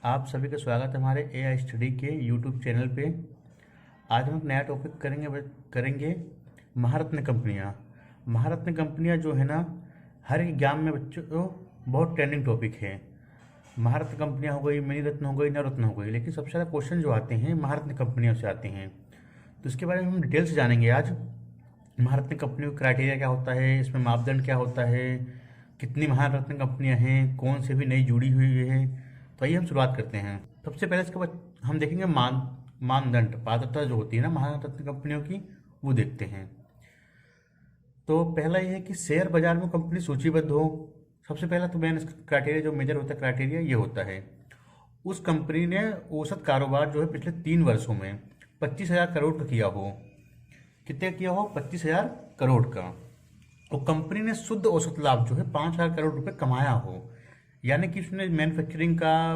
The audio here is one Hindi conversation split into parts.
आप सभी का स्वागत है हमारे एआई स्टडी के यूट्यूब चैनल पे। आज हम एक नया टॉपिक करेंगे महारत्न कंपनियाँ। महारत्न कंपनियाँ जो है ना, हर एग्जाम में बच्चों को बहुत ट्रेंडिंग टॉपिक है। महारत्न कंपनियाँ हो गई, मणि रत्न हो गई, नवरत्न हो गई, लेकिन सबसे ज़्यादा क्वेश्चन जो आते हैं महारत्न कंपनियों से आते हैं। तो इसके बारे में हम डिटेल से जानेंगे आज। महारत्न कंपनियों का क्राइटेरिया क्या होता है, इसमें मापदंड क्या होता है, कितनी महारत्न कंपनियां हैं, कौन से भी नई जुड़ी हुई है। तो आइए हम शुरुआत करते हैं। सबसे पहले इसके बाद हम देखेंगे मानदंड, पात्रता जो होती है ना महारत्न कंपनियों की, वो देखते हैं। तो पहला ये है कि शेयर बाजार में कंपनी सूचीबद्ध हो। सबसे पहला तो मेन क्राइटेरिया जो मेजर होता है क्राइटेरिया ये होता है, उस कंपनी ने औसत कारोबार जो है पिछले 3 वर्षों में 25,000 करोड़ का किया हो। कितने किया हो? 25,000 करोड़ का। और कंपनी ने शुद्ध औसत लाभ जो है 5,000 करोड़ रुपए कमाया हो, यानी कि उसने मैन्युफैक्चरिंग का,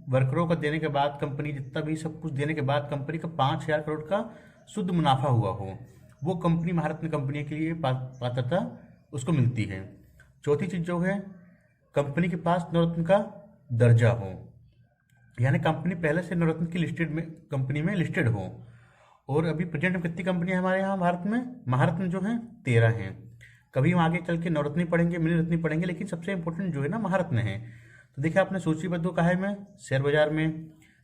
वर्करों का देने के बाद, कंपनी जितना भी सब कुछ देने के बाद कंपनी का 5,000 करोड़ का शुद्ध मुनाफा हुआ हो, वो कंपनी महारत्न कंपनी के लिए पात्रता उसको मिलती है। चौथी चीज जो है, कंपनी के पास नवरत्न का दर्जा हो, यानी कंपनी पहले से नवरत्न की कंपनी में लिस्टेड हो। और अभी प्रेजेंट में कितनी कंपनी है हमारे यहाँ भारत में? महारत्न जो है 13 हैं। कभी हम आगे चल के नवरत्न पढ़ेंगे, मणि रत्न पढ़ेंगे, लेकिन सबसे इंपॉर्टेंट जो है ना महारत्न है। तो देखिए आपने सूचीबद्ध कहा है में शेयर बाजार में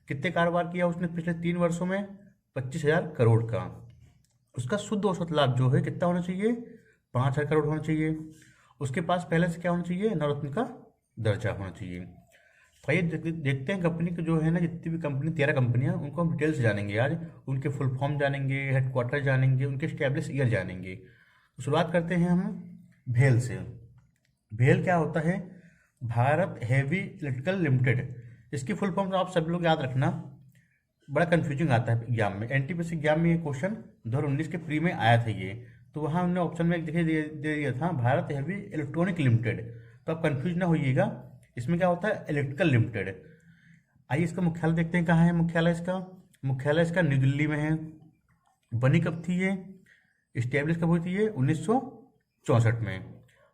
कितने कारोबार किया उसने पिछले 3 वर्षों में? 25,000 करोड़ का। उसका शुद्ध औसत लाभ जो है कितना होना चाहिए? 5,000 करोड़ होना चाहिए। उसके पास पहले से क्या होना चाहिए? नवरत्न का दर्जा होना चाहिए। तो आइए देखते हैं कंपनी के जो है ना, जितनी भी कंपनी 13 कंपनियां, उनको हम डिटेल से जानेंगे आज। उनके फुल फॉर्म जानेंगे, हेडक्वार्टर जानेंगे, उनके स्टैब्लिश ईयर जानेंगे। तो शुरुआत करते हैं हम भेल से। भेल क्या होता है? Bharat heavy electrical limited. इसकी फुल फॉर्म तो आप सभी लोग याद रखना, बड़ा कंफ्यूजिंग आता है एग्जाम में। एनटीपीसी एग्जाम में ये क्वेश्चन 2019 के प्री में आया था ये। तो वहाँ उन्होंने ऑप्शन में देखिए दे दिया था भारत हेवी इलेक्ट्रॉनिक लिमिटेड। तो आप कंफ्यूज ना होइएगा, इसमें क्या होता है? Electrical limited. आइए इसका मुख्यालय देखते हैं, कहाँ है मुख्यालय इसका? मुख्यालय इसका न्यू दिल्ली में है। बनी कब थी ये? इस्टेब्लिश कब हुई थी ये? 1964 में।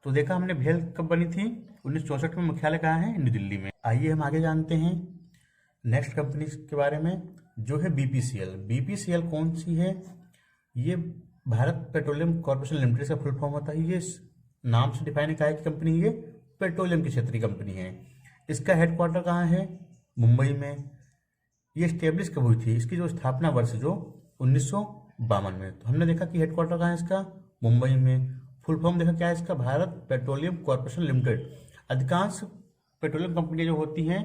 तो देखा हमने भेल कब बनी थी? 1964 में। मुख्यालय कहाँ है? न्यू दिल्ली में। आइए हम आगे जानते हैं नेक्स्ट कंपनी के बारे में, जो है बीपीसीएल। बीपीसीएल कौन सी है? ये भारत पेट्रोलियम कॉर्पोरेशन लिमिटेड का फुल फॉर्म होता है। ये नाम से डिफाइन क्या है कि कंपनी ये पेट्रोलियम की क्षेत्रीय कंपनी है। इसका हेडक्वार्टर कहाँ है? मुंबई में। ये स्टेब्लिश कब हुई थी? इसकी जो स्थापना वर्ष जो 1952 में। तो हमने देखा कि हेडक्वार्टर कहाँ है इसका? मुंबई में। फुल फॉर्म देखा क्या है इसका? Bharat petroleum corporation limited. अधिकांश पेट्रोलियम कंपनियां जो होती हैं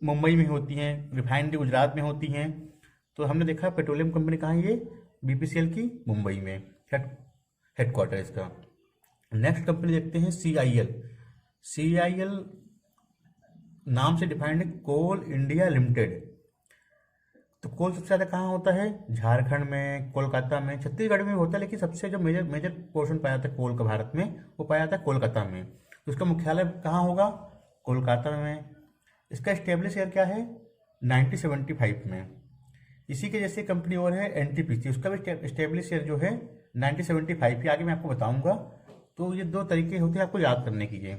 मुंबई में होती हैं, रिफाइनरी गुजरात में होती हैं। तो हमने देखा पेट्रोलियम कंपनी कहाँ है? ये बीपीसीएल की मुंबई में हेडक्वार्टर इसका। नेक्स्ट कंपनी देखते हैं सीआईएल। सीआईएल नाम से डिफाइंड है कोल इंडिया लिमिटेड। तो कोल सबसे ज़्यादा कहाँ होता है? झारखंड में, कोलकाता में, छत्तीसगढ़ में होता है, लेकिन सबसे जो मेजर मेजर पोर्शन पाया जाता है कोल का भारत में, वो पाया जाता है कोलकाता में। तो उसका मुख्यालय कहाँ होगा? कोलकाता में। इसका स्टेब्लिश ईयर क्या है? 1975 में। इसी के जैसे कंपनी और है एनटीपीसी, उसका भी स्टेब्लिश ईयर जो है 1975 की। आगे मैं आपको बताऊंगा। तो ये दो तरीके होते हैं आपको याद करने के लिए।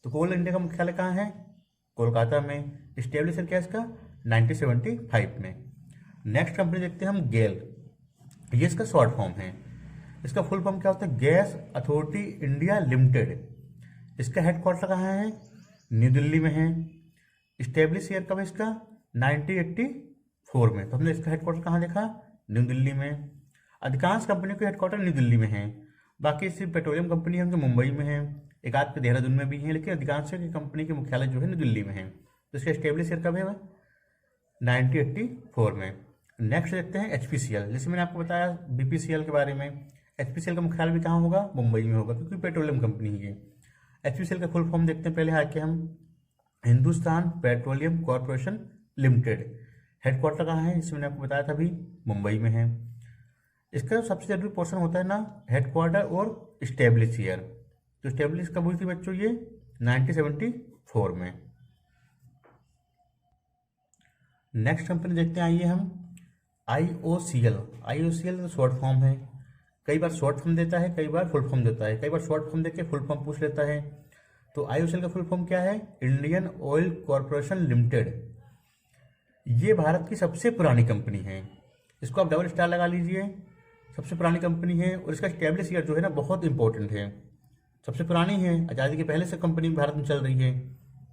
तो कोल इंडिया का मुख्यालय कहाँ है? कोलकाता में। स्टेब्लिश ईयर क्या है इसका? 1975 में। नेक्स्ट कंपनी देखते हैं हम गेल। ये इसका शॉर्ट फॉर्म है। इसका फुल फॉर्म क्या होता है? Gas authority India limited. इसका हेडक्वार्टर कहाँ है? न्यू दिल्ली में है। स्टेब्लिश ईयर कब है इसका? 1984 में। तो हमने इसका हेडक्वार्टर कहाँ देखा? न्यू दिल्ली में। अधिकांश कंपनियों के हेडक्वार्टर न्यू दिल्ली में है। बाकी सिर्फ पेट्रोलियम कंपनी है उनके मुंबई में है, एक आध पे देहरादून में भी है, लेकिन अधिकांश की कंपनी के मुख्यालय जो है न्यू दिल्ली में है। तो इसका स्टेब्लिश ईयर कब है? 1984 में। नेक्स्ट देखते हैं एचपीसीएल। जैसे मैंने आपको बताया बीपीसीएल के बारे में, एचपीसीएल का मुख्यालय भी कहाँ होगा? मुंबई में होगा, क्योंकि पेट्रोलियम कंपनी है। एचपीसीएल का फुल फॉर्म देखते हैं पहले आके हम। Hindustan petroleum corporation limited. Headquarter कहाँ है? इसमें मैंने आपको बताया था अभी, मुंबई में है। इसका जो सबसे जरूरी पोर्शन होता है ना, हेडक्वार्टर और स्टेब्लिश ईयर। तो स्टेब्लिश कब हुई थी बच्चों? ये 1974 में। नेक्स्ट कंपनी देखते हैं, आइए हम आईओसीएल। आईओसीएल शॉर्ट फॉर्म है। कई बार शॉर्ट फॉर्म देता है, कई बार फुल फॉर्म देता है, कई बार शॉर्ट फॉर्म देके फुल फॉर्म पूछ लेता है। तो आईओसीएल का फुल फॉर्म क्या है? Indian oil corporation limited. ये भारत की सबसे पुरानी कंपनी है, इसको आप डबल स्टार लगा लीजिए। सबसे पुरानी कंपनी है और इसका स्टेब्लिश ईयर जो है ना बहुत इंपॉर्टेंट है। सबसे पुरानी है, आज़ादी के पहले से कंपनी भारत में चल रही है।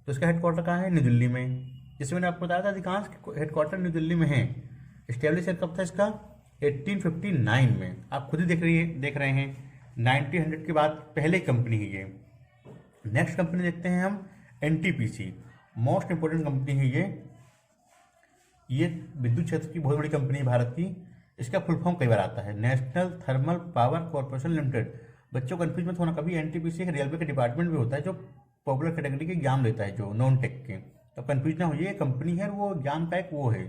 तो इसका हेडक्वार्टर कहाँ है? न्यू दिल्ली में। जिसमें मैंने आपको बताया था अधिकांश हेडक्वार्टर न्यू दिल्ली में है। स्टेब्लिश ईयर कब था इसका? 1859 में। आप खुद ही देख रहे हैं 1900 के बाद पहले कंपनी है ये। नेक्स्ट कंपनी देखते हैं हम, एनटीपीसी। मोस्ट इंपोर्टेंट कंपनी है ये विद्युत क्षेत्र की बहुत बड़ी कंपनी है भारत की। इसका फुल फॉर्म कई बार आता है, national thermal power corporation limited. बच्चों कंफ्यूज मत होना, कभी एनटीपीसी एक रेलवे का डिपार्टमेंट भी होता है जो पॉपुलर कैटेगरी के एग्जाम लेता है, जो नॉन टेक के। तो कंफ्यूज ना हो, ये कंपनी है वो एग्जाम का एक वो है।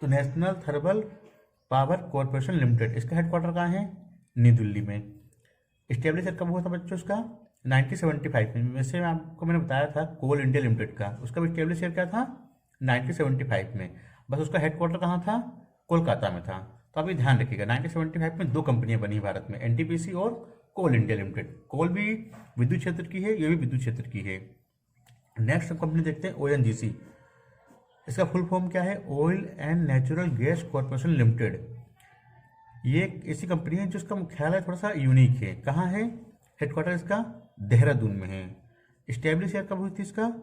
तो national thermal power corporation limited, इसका हेडक्वार्टर कहाँ है? न्यू दिल्ली में। स्टेब्लिश कब हुआ था बच्चों इसका? 1975 में। वैसे आपको मैंने बताया था कोल इंडिया लिमिटेड का, उसका भी स्टेब्लिश ईयर क्या था? 1975 में। बस उसका हेडक्वार्टर कहाँ था? कोलकाता में था। तो आप ये ध्यान रखिएगा, 1975 में दो कंपनियां बनी भारत में, एनटीपीसी और कोल इंडिया लिमिटेड। कोल भी विद्युत क्षेत्र की है, ये भी विद्युत क्षेत्र की है। नेक्स्ट कंपनी देखते हैं ओएनजीसी। इसका फुल फॉर्म क्या है? Oil and natural gas corporation limited. ये एक ऐसी कंपनी है जिसका मुख्यालय थोड़ा सा यूनिक है। कहाँ है? हेडक्वार्टर इसका देहरादून में है। स्टेब्लिश ईयर कब हुई थी इसका?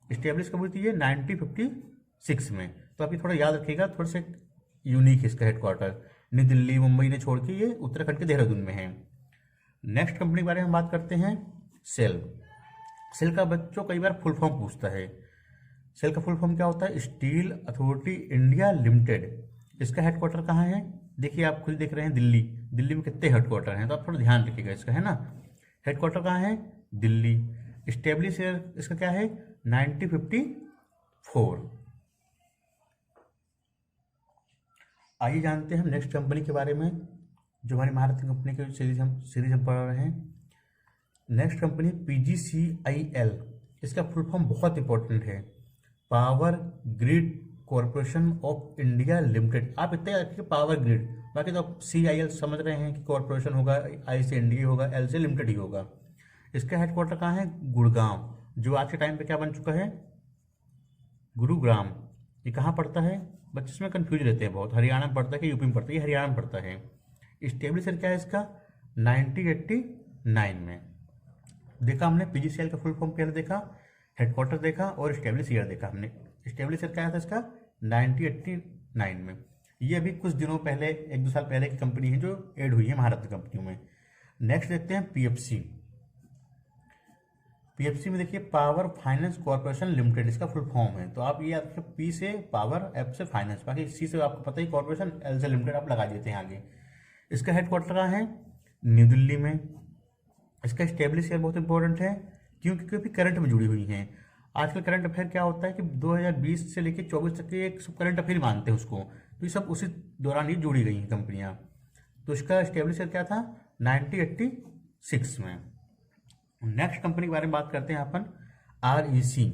स्टेब्लिश कब हुई थी ये? 1956 में। तो आप ये थोड़ा याद रखिएगा, थोड़ा सा यूनिक है इसका हेडक्वार्टर। न्यू दिल्ली मुंबई ने छोड़ के ये उत्तराखंड के देहरादून में है। नेक्स्ट कंपनी के बारे में बात करते हैं, सेल। सेल का बच्चों कई बार फुल फॉर्म पूछता है। सेल का फुल फॉर्म क्या होता है? Steel authority India limited. इसका हेडक्वार्टर कहाँ है? देखिए आप खुद देख रहे हैं दिल्ली। दिल्ली में कितने हेडक्वार्टर हैं, तो आप थोड़ा ध्यान रखिएगा इसका, है ना। हेडक्वार्टर कहाँ है? दिल्ली। स्टेब्लिश ईयर इसका क्या है? 1954। आइए जानते हैं हम नेक्स्ट कंपनी के बारे में, जो हमारी भारत की कंपनी की सीरीज हम पढ़ रहे हैं। Next company PGCIL. इसका फुल फॉर्म बहुत इंपॉर्टेंट है, power grid corporation of India limited. आप इतने रखिए पावर ग्रिड, बाकी तो आप CIL समझ रहे हैं कि कॉरपोरेशन होगा, I से इंडिया होगा, L से लिमिटेड ही होगा। इसका हेडक्वार्टर कहाँ है? गुड़गांव, जो आज के टाइम पे क्या बन चुका है? गुरुग्राम। ये कहाँ पड़ता है? बच्चे इसमें कंफ्यूज रहते हैं बहुत, हरियाणा में पड़ता है कि यूपी में पड़ता है? ये हरियाणा में पड़ता है। स्टेब्लिशर क्या है इसका? 1989 में। देखा हमने पीजीसीएल का फुल फॉर्म पहले देखा, हेडक्वार्टर देखा और स्टेब्लिश ईयर देखा हमने। स्टेब्लिश ईयर क्या था इसका? 1989 में। ये अभी कुछ दिनों पहले, 1-2 साल पहले की कंपनी है जो ऐड हुई है भारत की कंपनियों में। नेक्स्ट देखते हैं पीएफसी। पीएफसी में देखिए पावर फाइनेंस कॉर्पोरेशन लिमिटेड, इसका फुल फॉर्म है। तो आप ये आपके पी से पावर, एफ से फाइनेंस, बाकी सी से आपको पता ही कॉर्पोरेशन, एल से लिमिटेड आप लगा देते हैं आगे। इसका हेडक्वार्टर कहाँ है? न्यू दिल्ली में। इसका स्टेब्लिश ईयर बहुत इंपॉर्टेंट है, क्योंकि करंट में जुड़ी हुई हैं। आजकल करंट अफेयर क्या होता है कि 2020 से लेकर 24 तक के एक सब करंट अफेयर मानते हैं उसको, तो ये सब उसी दौरान ही जुड़ी गई हैं कंपनियां। तो इसका स्टेब्लिश ईयर क्या था? 1986 में। नेक्स्ट कंपनी के बारे में बात करते हैं अपन, REC।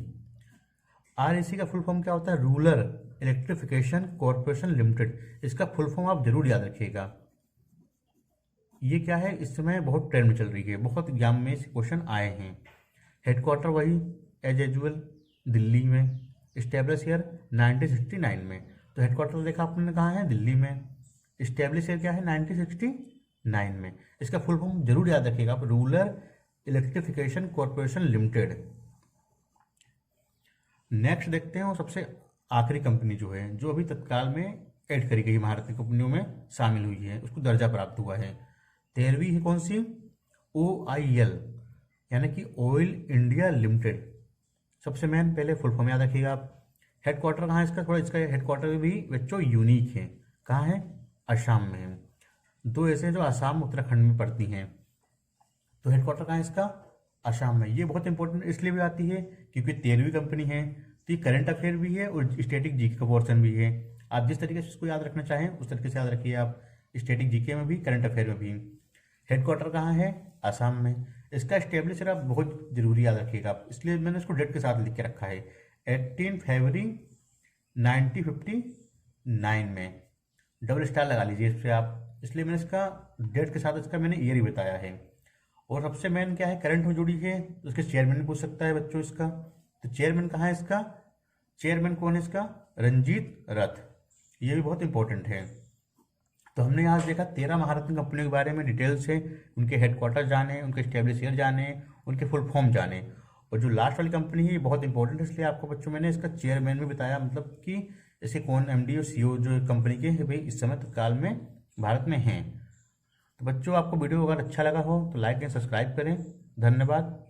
REC का फुल फॉर्म क्या होता है? Rural electrification corporation limited. इसका फुल फॉर्म आप जरूर याद रखिएगा। ये क्या है? इस समय बहुत ट्रेंड में चल रही है, बहुत एग्जाम में से क्वेश्चन आए हैं। हेडक्वार्टर वही एज यूजुअल दिल्ली में। स्टेब्लिश ईयर 1969 में। तो हेडक्वार्टर देखा आपने कहाँ है? दिल्ली में। स्टेब्लिश ईयर क्या है? 1969 में। इसका फुल फॉर्म जरूर याद रखिएगा आप, rural electrification corporation limited. Next देखते हैं, और सबसे आखिरी कंपनी जो है, जो अभी तत्काल में ऐड करी गई भारत की कंपनियों में शामिल हुई है, उसको दर्जा प्राप्त हुआ है। 13वीं है कौन सी? OIL, यानी कि ऑयल इंडिया लिमिटेड। सबसे मेन पहले फुल फॉर्म याद रखिएगा आप। हेडक्वार्टर कहाँ है इसका? थोड़ा इसका हेडक्वार्टर भी बच्चों यूनिक है। कहाँ है? असम में है। दो ऐसे हैं जो असम उत्तराखंड में पड़ती हैं। तो हेडक्वार्टर कहाँ है इसका? असम में। ये बहुत इंपॉर्टेंट इसलिए भी आती है क्योंकि 13वीं कंपनी है, तो ये करंट अफेयर भी है और स्टैटिक जीके का पोर्शन भी है। आप जिस तरीके से इसको याद रखना चाहें उस तरीके से याद रखिए आप, स्टैटिक जीके में भी, करंट अफेयर में भी। हेडक्वार्टर कहाँ है? असम में। इसका स्टेब्लिशर आप बहुत जरूरी याद रखिएगा आप, इसलिए मैंने इसको डेट के साथ लिख के रखा है, 18 फरवरी 1959 में। डबल स्टार लगा लीजिए इस पर आप, इसलिए मैंने इसका डेट के साथ इसका मैंने ईयर ही बताया है। और सबसे मेन क्या है? करंट में जुड़ी है, तो उसके चेयरमैन पूछ सकता है बच्चों इसका। तो चेयरमैन कहाँ है इसका? चेयरमैन कौन है इसका? रंजीत रथ। ये भी बहुत इंपॉर्टेंट है। तो हमने आज देखा 13 महारत्न कंपनियों के बारे में डिटेल से, उनके हेडक्वार्टर जाने, उनके स्टेब्लिशर जाने, उनके फुल फॉर्म जाने। और जो लास्ट वाली कंपनी है ये बहुत इंपॉर्टेंट है, इसलिए आपको बच्चों मैंने इसका चेयरमैन भी बताया, मतलब कि इसे कौन एमडी और सीईओ जो कंपनी के हैं भाई इस समय तत्काल में भारत में हैं। तो बच्चों आपको वीडियो अगर अच्छा लगा हो तो लाइक एंड सब्सक्राइब करें। धन्यवाद।